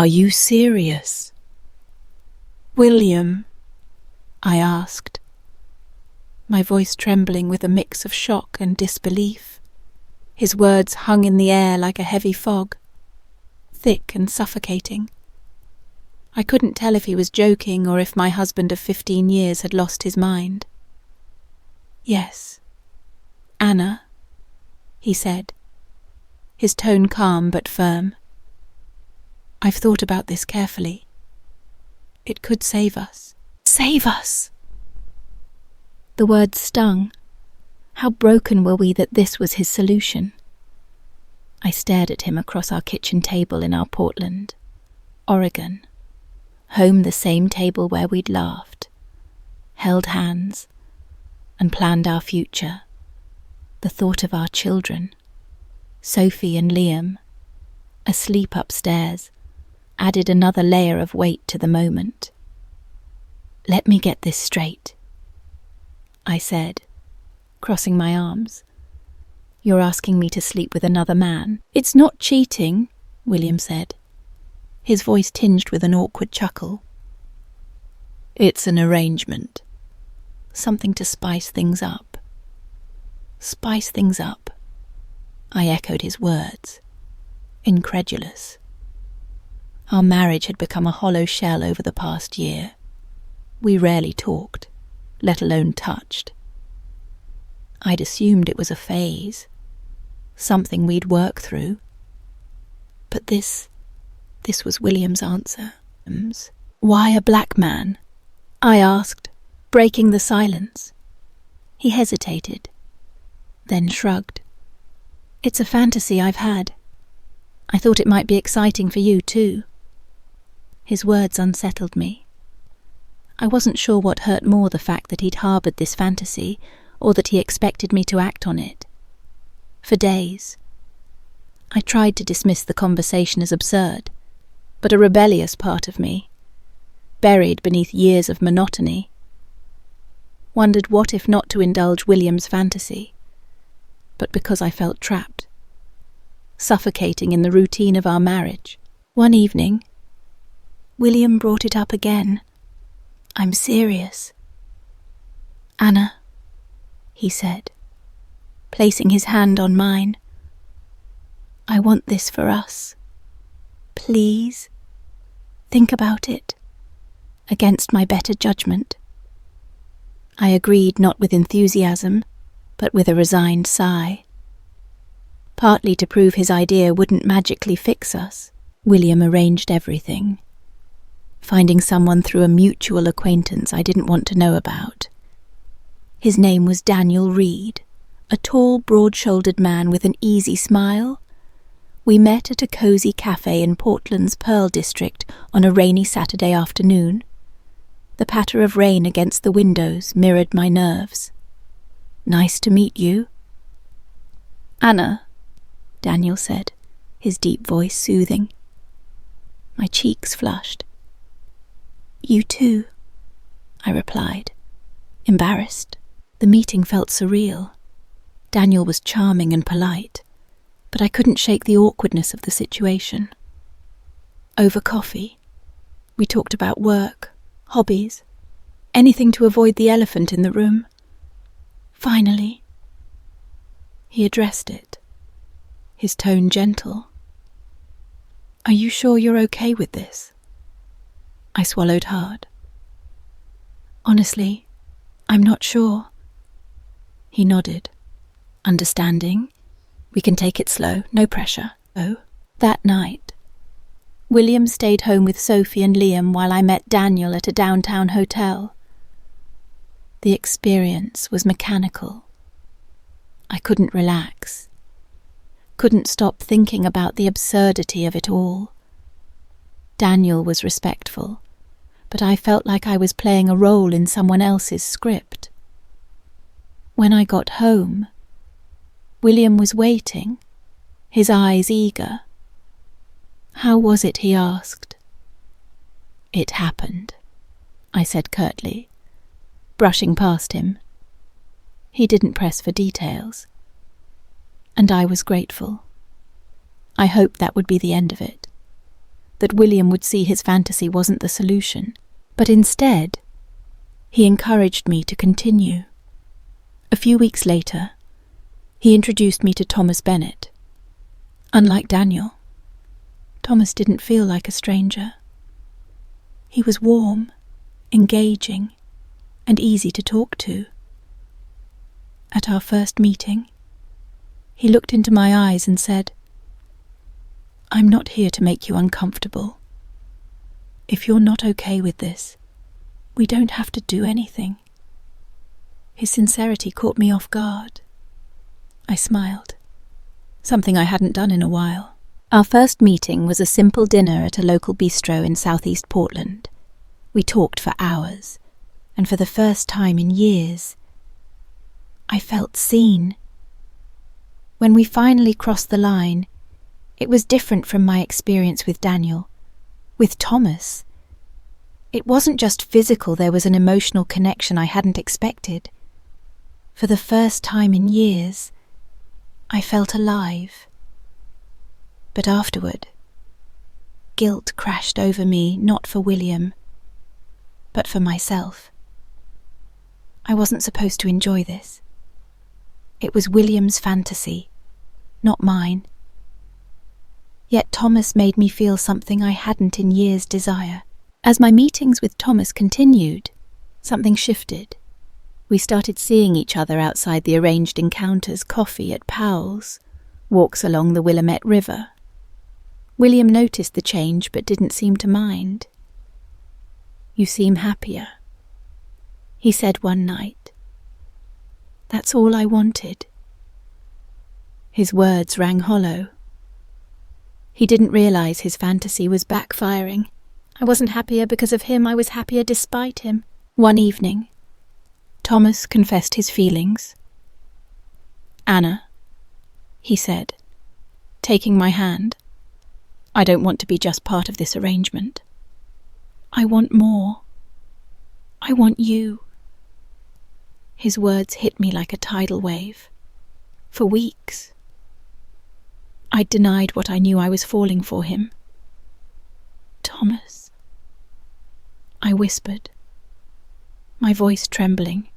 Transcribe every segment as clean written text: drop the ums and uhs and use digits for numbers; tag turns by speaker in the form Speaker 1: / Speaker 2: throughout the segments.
Speaker 1: Are you serious?
Speaker 2: William, I asked, my voice trembling with a mix of shock and disbelief. His words hung in the air like a heavy fog, thick and suffocating. I couldn't tell if he was joking or if my husband of 15 years had lost his mind. Yes, Anna, he said, his tone calm but firm. I've thought about this carefully. It could save us. Save us! The words stung. How broken were we that this was his solution? I stared at him across our kitchen table in our Portland, Oregon, home, the same table where we'd laughed, held hands, and planned our future. The thought of our children, Sophie and Liam, asleep upstairs, added another layer of weight to the moment. Let me get this straight, I said, crossing my arms. You're asking me to sleep with another man. It's not cheating, William said, his voice tinged with an awkward chuckle. It's an arrangement. Something to spice things up. Spice things up, I echoed his words, incredulous. Our marriage had become a hollow shell over the past year. We rarely talked, let alone touched. I'd assumed it was a phase, something we'd work through. But this was William's answer. Why a black man? I asked, breaking the silence. He hesitated, then shrugged. It's a fantasy I've had. I thought it might be exciting for you too. His words unsettled me. I wasn't sure what hurt more, the fact that he'd harboured this fantasy, or that he expected me to act on it. For days, I tried to dismiss the conversation as absurd, but a rebellious part of me, buried beneath years of monotony, wondered what if not to indulge William's fantasy, but because I felt trapped, suffocating in the routine of our marriage. One evening, William brought it up again. I'm serious. Anna, he said, placing his hand on mine. I want this for us. Please, think about it, against my better judgment. I agreed, not with enthusiasm, but with a resigned sigh. Partly to prove his idea wouldn't magically fix us, William arranged everything, finding someone through a mutual acquaintance I didn't want to know about. His name was Daniel Reed, a tall, broad-shouldered man with an easy smile. We met at a cosy cafe in Portland's Pearl District on a rainy Saturday afternoon. The patter of rain against the windows mirrored my nerves. Nice to meet you. Anna, Daniel said, his deep voice soothing. My cheeks flushed. You too, I replied, embarrassed. The meeting felt surreal. Daniel was charming and polite, but I couldn't shake the awkwardness of the situation. Over coffee, we talked about work, hobbies, anything to avoid the elephant in the room. Finally, he addressed it, his tone gentle. Are you sure you're okay with this? I swallowed hard. Honestly, I'm not sure. He nodded, understanding. We can take it slow, no pressure. Oh, that night, William stayed home with Sophie and Liam while I met Daniel at a downtown hotel. The experience was mechanical. I couldn't relax, couldn't stop thinking about the absurdity of it all. Daniel was respectful, but I felt like I was playing a role in someone else's script. When I got home, William was waiting, his eyes eager. How was it, he asked. It happened, I said curtly, brushing past him. He didn't press for details, and I was grateful. I hoped that would be the end of it. that William would see his fantasy wasn't the solution, but instead, he encouraged me to continue. A few weeks later, he introduced me to Thomas Bennett. Unlike Daniel, Thomas didn't feel like a stranger. He was warm, engaging, and easy to talk to. At our first meeting, he looked into my eyes and said, "I'm not here to make you uncomfortable. If you're not okay with this, we don't have to do anything." His sincerity caught me off guard. I smiled, something I hadn't done in a while. Our first meeting was a simple dinner at a local bistro in southeast Portland. We talked for hours, and for the first time in years, I felt seen. When we finally crossed the line, it was different from my experience with Daniel. With Thomas, it wasn't just physical, there was an emotional connection I hadn't expected. For the first time in years, I felt alive. But afterward, guilt crashed over me, not for William, but for myself. I wasn't supposed to enjoy this. It was William's fantasy, not mine. Yet Thomas made me feel something I hadn't in years desire. As my meetings with Thomas continued, something shifted. We started seeing each other outside the arranged encounters, coffee at Powell's, walks along the Willamette River. William noticed the change but didn't seem to mind. "You seem happier," he said one night. "That's all I wanted." His words rang hollow. He didn't realize his fantasy was backfiring. I wasn't happier because of him, I was happier despite him. One evening, Thomas confessed his feelings. "Anna," he said, taking my hand, "I don't want to be just part of this arrangement. I want more. I want you." His words hit me like a tidal wave. For weeks, I'd denied what I knew I was falling for him. "Thomas," I whispered, my voice trembling.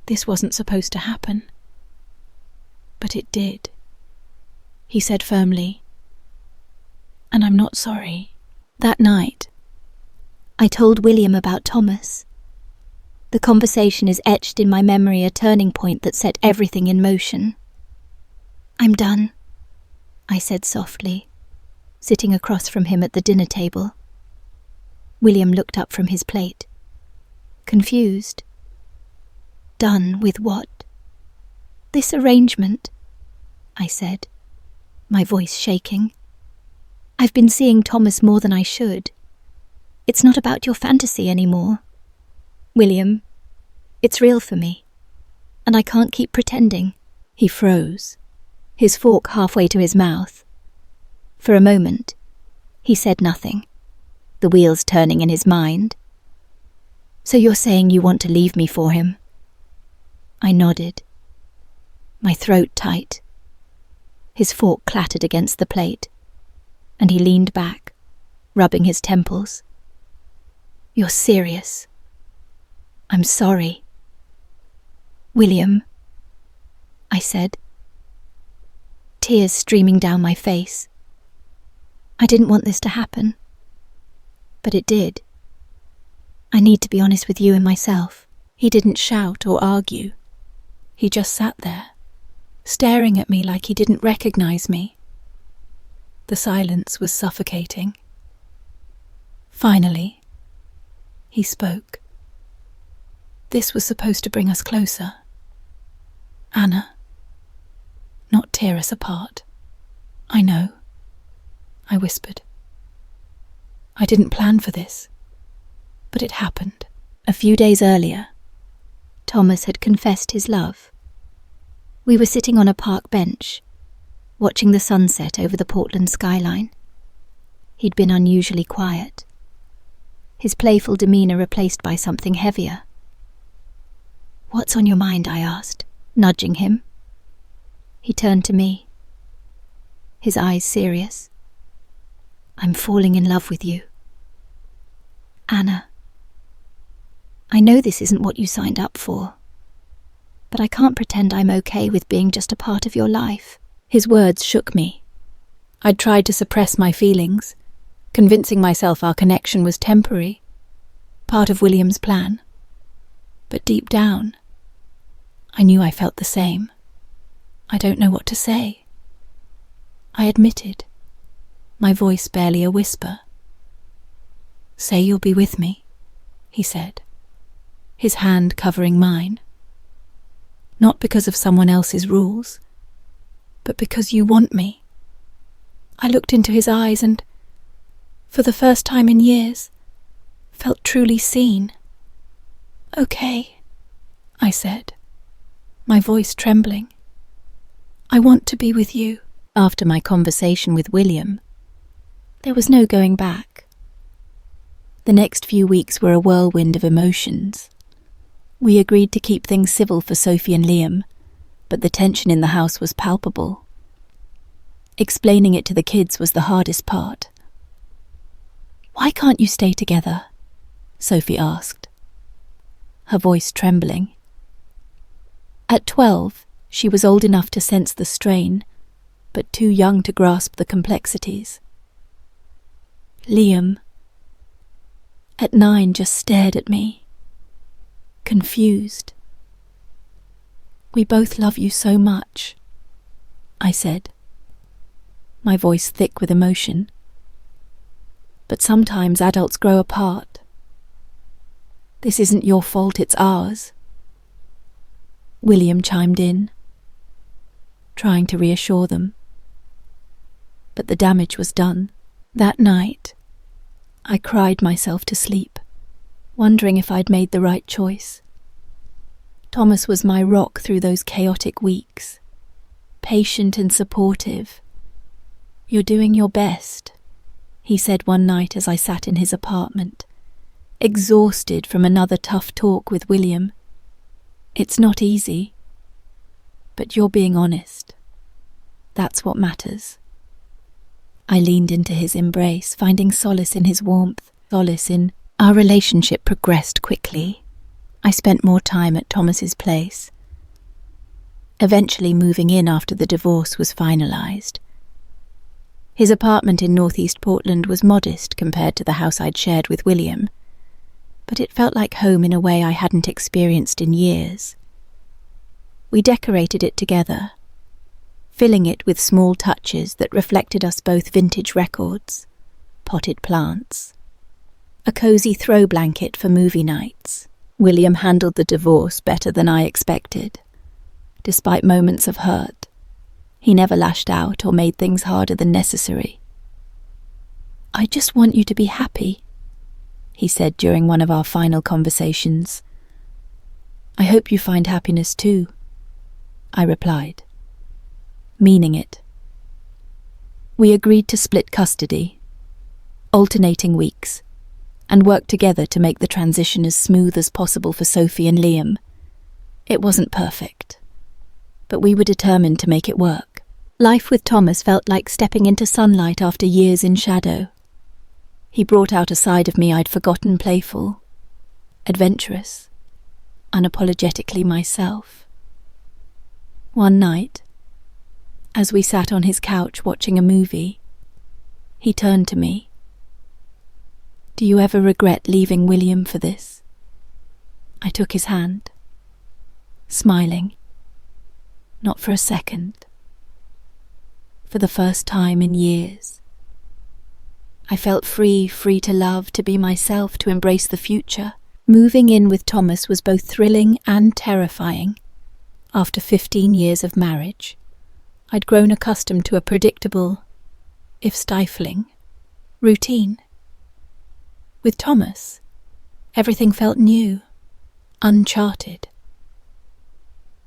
Speaker 2: This wasn't supposed to happen. But it did. He said firmly, "And I'm not sorry." That night, I told William about Thomas. The conversation is etched in my memory, a turning point that set everything in motion. "I'm done," I said softly, sitting across from him at the dinner table. William looked up from his plate, confused. "Done with what?" "This arrangement," I said, my voice shaking. "I've been seeing Thomas more than I should. It's not about your fantasy anymore. William, it's real for me, and I can't keep pretending." He froze, his fork halfway to his mouth. For a moment, he said nothing, the wheels turning in his mind. "So you're saying you want to leave me for him?" I nodded, my throat tight. His fork clattered against the plate, and he leaned back, rubbing his temples. "You're serious?" "I'm sorry." "William," I said, tears streaming down my face. "I didn't want this to happen, but it did. I need to be honest with you and myself." He didn't shout or argue. He just sat there, staring at me like he didn't recognize me. The silence was suffocating. Finally, he spoke. "This was supposed to bring us closer. Anna, not tear us apart. I know," I whispered. "I didn't plan for this, but it happened." A few days earlier, Thomas had confessed his love. We were sitting on a park bench, watching the sunset over the Portland skyline. He'd been unusually quiet, his playful demeanor replaced by something heavier. "What's on your mind?" I asked, nudging him. He turned to me, his eyes serious.
Speaker 1: I'm falling in love with you. Anna, I know this isn't what you signed up for, but I can't pretend I'm okay with being just a part of your life.
Speaker 2: His words shook me. I'd tried to suppress my feelings, convincing myself our connection was temporary, part of William's plan. But deep down, I knew I felt the same. I don't know what to say. I admitted, my voice barely a whisper. Say you'll be with me, he said, his hand covering mine. Not because of someone else's rules, but because you want me. I looked into his eyes and, for the first time in years, felt truly seen. Okay, I said, my voice trembling. I want to be with you. After my conversation with William, there was no going back. The next few weeks were a whirlwind of emotions. We agreed to keep things civil for Sophie and Liam, but the tension in the house was palpable. Explaining it to the kids was the hardest part. Why can't you stay together? Sophie asked, her voice trembling. At 12, she was old enough to sense the strain, but too young to grasp the complexities. Liam, at 9, just stared at me, confused. We both love you so much, I said, my voice thick with emotion. But sometimes adults grow apart. This isn't your fault, it's ours. William chimed in, trying to reassure them. But the damage was done. That night, I cried myself to sleep, wondering if I'd made the right choice. Thomas was my rock through those chaotic weeks, patient and supportive. You're doing your best, he said one night as I sat in his apartment, exhausted from another tough talk with William. It's not easy, but you're being honest. That's what matters. I leaned into his embrace, finding solace in his warmth, solace in our relationship progressed quickly. I spent more time at Thomas's place, eventually moving in after the divorce was finalised. His apartment in northeast Portland was modest compared to the house I'd shared with William, but it felt like home in a way I hadn't experienced in years. We decorated it together, filling it with small touches that reflected us both vintage records, potted plants, a cosy throw blanket for movie nights. William handled the divorce better than I expected. Despite moments of hurt, he never lashed out or made things harder than necessary. I just want you to be happy, he said during one of our final conversations. I hope you find happiness too, I replied, meaning it. We agreed to split custody, alternating weeks, and work together to make the transition as smooth as possible for Sophie and Liam. It wasn't perfect, but we were determined to make it work. Life with Thomas felt like stepping into sunlight after years in shadow. He brought out a side of me I'd forgotten, playful, adventurous, unapologetically myself. One night, as we sat on his couch watching a movie, he turned to me. Do you ever regret leaving William for this? I took his hand, smiling. Not for a second. For the first time in years. I felt free to love, to be myself, to embrace the future. Moving in with Thomas was both thrilling and terrifying. After 15 years of marriage, I'd grown accustomed to a predictable, if stifling, routine. With Thomas, everything felt new, uncharted.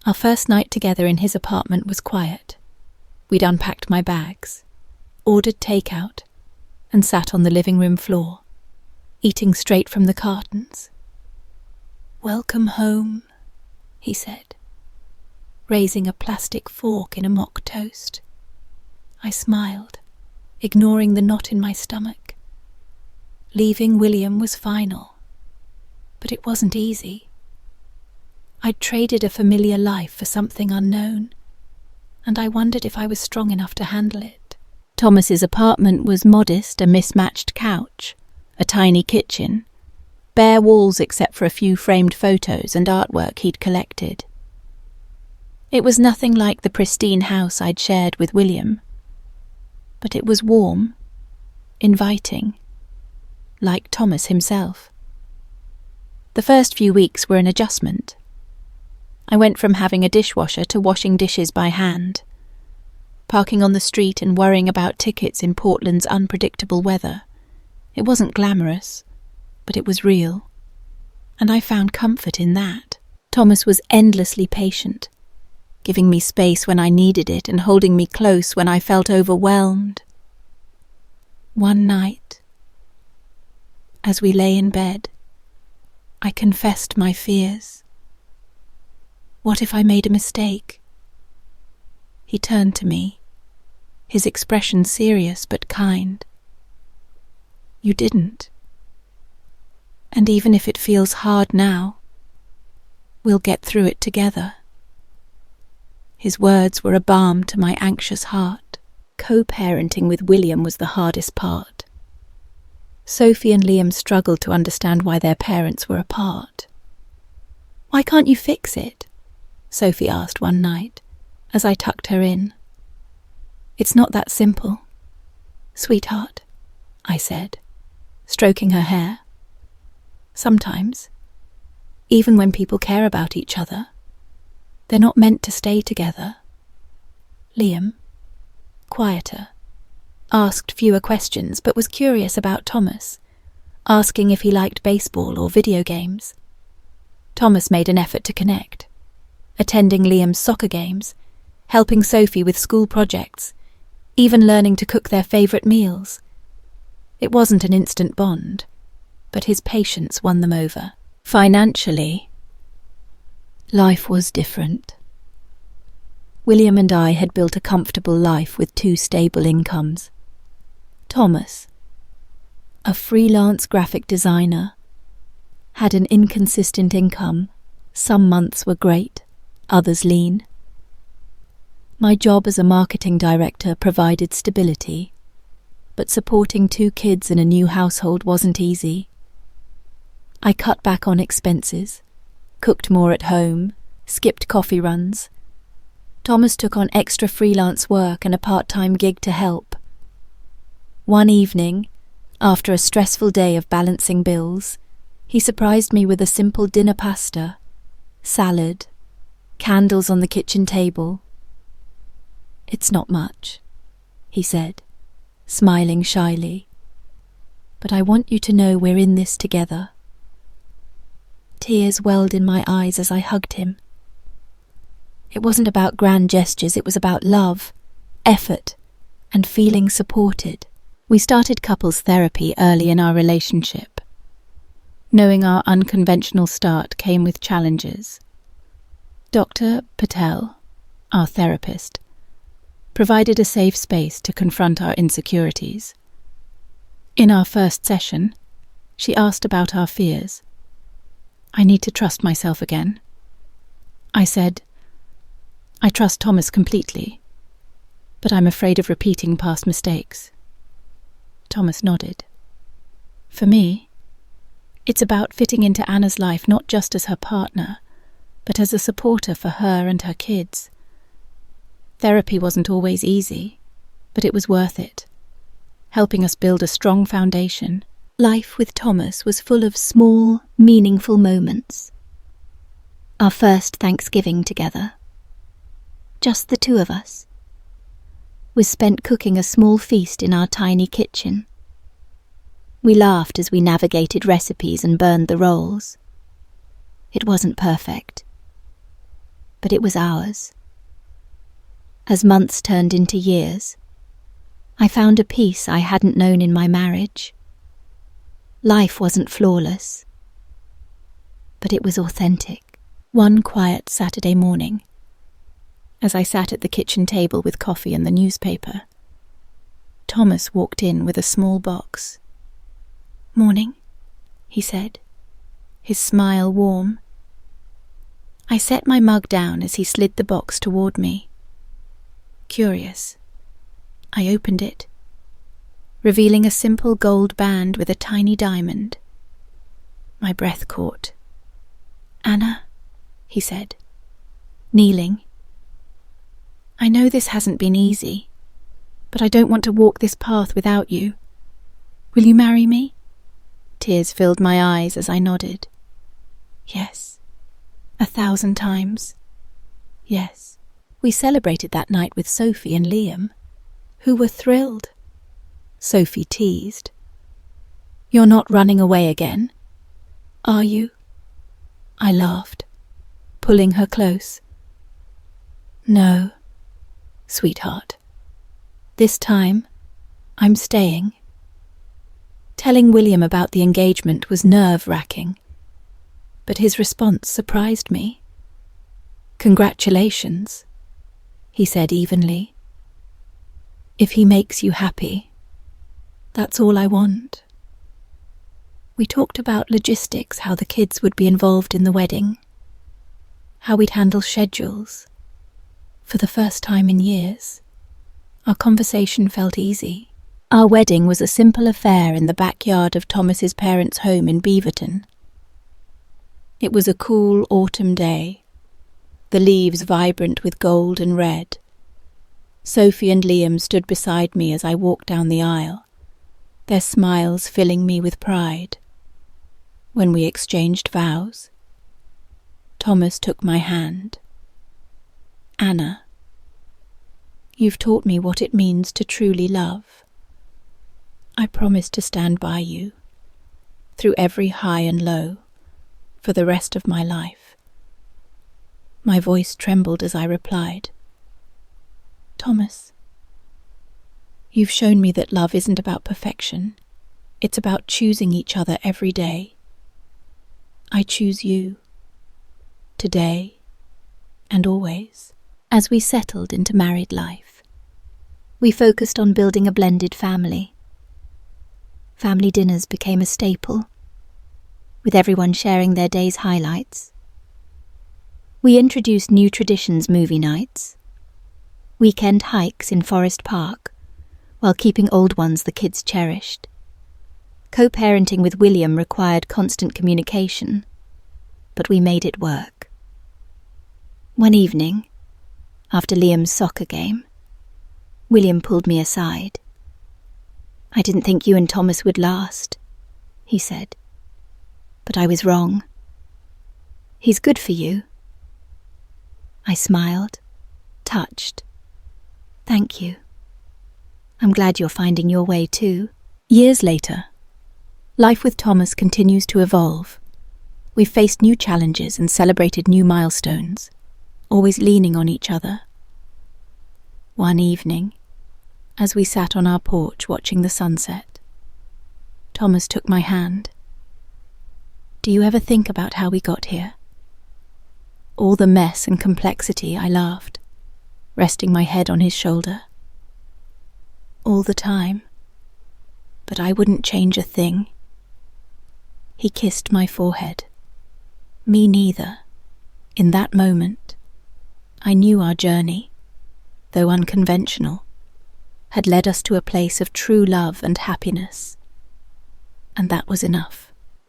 Speaker 2: Our first night together in his apartment was quiet. We'd unpacked my bags, ordered takeout, and sat on the living room floor, eating straight from the cartons. Welcome home, he said, raising a plastic fork in a mock toast. I smiled, ignoring the knot in my stomach. Leaving William was final, but it wasn't easy. I'd traded a familiar life for something unknown, and I wondered if I was strong enough to handle it.
Speaker 1: Thomas's apartment was modest, a mismatched couch, a tiny kitchen, bare walls except for a few framed photos and artwork he'd collected. It was nothing like the pristine house I'd shared with William, but it was warm, inviting, like Thomas himself. The first few weeks were an adjustment. I went from having a dishwasher to washing dishes by hand, parking on the street and worrying about tickets in Portland's unpredictable weather. It wasn't glamorous, but it was real, and I found comfort in that. Thomas was endlessly patient, giving me space when I needed it and holding me close when I felt overwhelmed. One night, as we lay in bed, I confessed my fears. What if I made a mistake? He turned to me, his expression serious but kind. You didn't. And even if it feels hard now, we'll get through it together. His words were a balm to my anxious heart. Co-parenting with William was the hardest part. Sophie and Liam struggled to understand why their parents were apart. "Why can't you fix it?" Sophie asked one night, as I tucked her in. "It's not that simple, sweetheart," I said, stroking her hair. "Sometimes, even when people care about each other, they're not meant to stay together." Liam, quieter, asked fewer questions but was curious about Thomas, asking if he liked baseball or video games. Thomas made an effort to connect, attending Liam's soccer games, helping Sophie with school projects, even learning to cook their favourite meals. It wasn't an instant bond, but his patience won them over. Financially, life was different. William and I had built a comfortable life with 2 stable incomes. Thomas, a freelance graphic designer, had an inconsistent income. Some months were great, others lean. My job as a marketing director provided stability, but supporting 2 kids in a new household wasn't easy. I cut back on expenses, cooked more at home, skipped coffee runs. Thomas took on extra freelance work and a part-time gig to help. One evening, after a stressful day of balancing bills, he surprised me with a simple dinner pasta, salad, candles on the kitchen table. "It's not much," he said, smiling shyly, "but I want you to know we're in this together." Tears welled in my eyes as I hugged him. It wasn't about grand gestures, it was about love, effort, and feeling supported. We started couples therapy early in our relationship. Knowing our unconventional start came with challenges. Dr. Patel, our therapist, provided a safe space to confront our insecurities. In our first session, she asked about our fears. "I need to trust myself again." I said, "I trust Thomas completely, but I'm afraid of repeating past mistakes." Thomas nodded. "For me, it's about fitting into Anna's life not just as her partner, but as a supporter for her and her kids. Therapy wasn't always easy, but it was worth it, helping us build a strong foundation. Life with Thomas was full of small, meaningful moments. Our first Thanksgiving together, just the 2 of us, was spent cooking a small feast in our tiny kitchen. We laughed as we navigated recipes and burned the rolls. It wasn't perfect, but it was ours. As months turned into years, I found a peace I hadn't known in my marriage. Life wasn't flawless, but it was authentic. One quiet Saturday morning, as I sat at the kitchen table with coffee and the newspaper, Thomas walked in with a small box.
Speaker 2: "Morning," he said, his smile warm. I set my mug down as he slid the box toward me. Curious, I opened it, revealing a simple gold band with a tiny diamond. My breath caught. "Anna," he said, kneeling. "I know this hasn't been easy, but I don't want to walk this path without you. Will you marry me?" Tears filled my eyes as I nodded. "Yes, 1,000 times. Yes."
Speaker 1: We celebrated that night with Sophie and Liam, who were thrilled. Sophie teased. "You're not running away again, are you?" I laughed, pulling her close. "No, sweetheart. This time, I'm staying." Telling William about the engagement was nerve-wracking, but his response surprised me. "Congratulations," he said evenly. "If he makes you happy, that's all I want." We talked about logistics, how the kids would be involved in the wedding, how we'd handle schedules. For the first time in years, our conversation felt easy. Our wedding was a simple affair in the backyard of Thomas's parents' home in Beaverton. It was a cool autumn day, the leaves vibrant with gold and red. Sophie and Liam stood beside me as I walked down the aisle, their smiles filling me with pride. When we exchanged vows, Thomas took my hand. "Anna, you've taught me what it means to truly love. I promise to stand by you, through every high and low, for the rest of my life." My voice trembled as I replied, "Thomas, you've shown me that love isn't about perfection. It's about choosing each other every day. I choose you, today and always." As we settled into married life, we focused on building a blended family. Family dinners became a staple, with everyone sharing their day's highlights. We introduced new traditions: movie nights, weekend hikes in Forest Park, while keeping old ones the kids cherished. Co-parenting with William required constant communication, but we made it work. One evening, after Liam's soccer game, William pulled me aside. "I didn't think you and Thomas would last," he said. "But I was wrong. He's good for you." I smiled, touched. "Thank you. I'm glad you're finding your way too." Years later, life with Thomas continues to evolve. We've faced new challenges and celebrated new milestones, always leaning on each other. One evening, as we sat on our porch watching the sunset, Thomas took my hand. "Do you ever think about how we got here?" "All the mess and complexity," I laughed, resting my head on his shoulder. "All the time. But I wouldn't change a thing." He kissed my forehead. "Me neither." In that moment, I knew our journey, though unconventional, had led us to a place of true love and happiness, and that was enough.